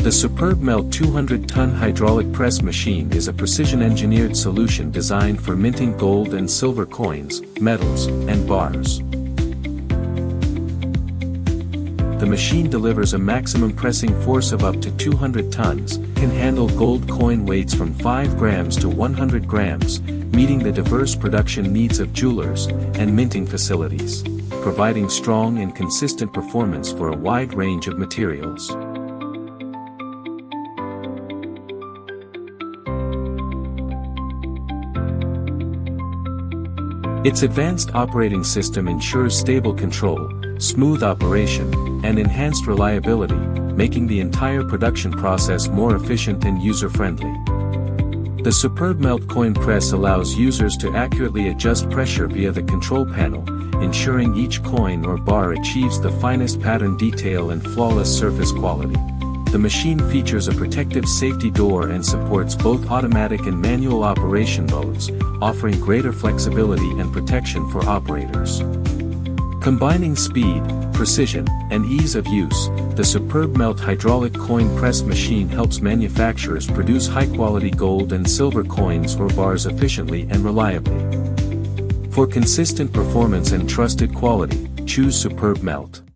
The SuperbMelt 200-ton hydraulic press machine is a precision-engineered solution designed for minting gold and silver coins, medals, and bars. The machine delivers a maximum pressing force of up to 200 tons, can handle gold coin weights from 5 grams to 100 grams, meeting the diverse production needs of jewelers and minting facilities, providing strong and consistent performance for a wide range of materials. Its advanced operating system ensures stable control, smooth operation, and enhanced reliability, making the entire production process more efficient and user-friendly. The SuperbMelt coin press allows users to accurately adjust pressure via the control panel, ensuring each coin or bar achieves the finest pattern detail and flawless surface quality. The machine features a protective safety door and supports both automatic and manual operation modes, offering greater flexibility and protection for operators. Combining speed, precision, and ease of use, the SuperbMelt hydraulic coin press machine helps manufacturers produce high-quality gold and silver coins or bars efficiently and reliably. For consistent performance and trusted quality, choose SuperbMelt.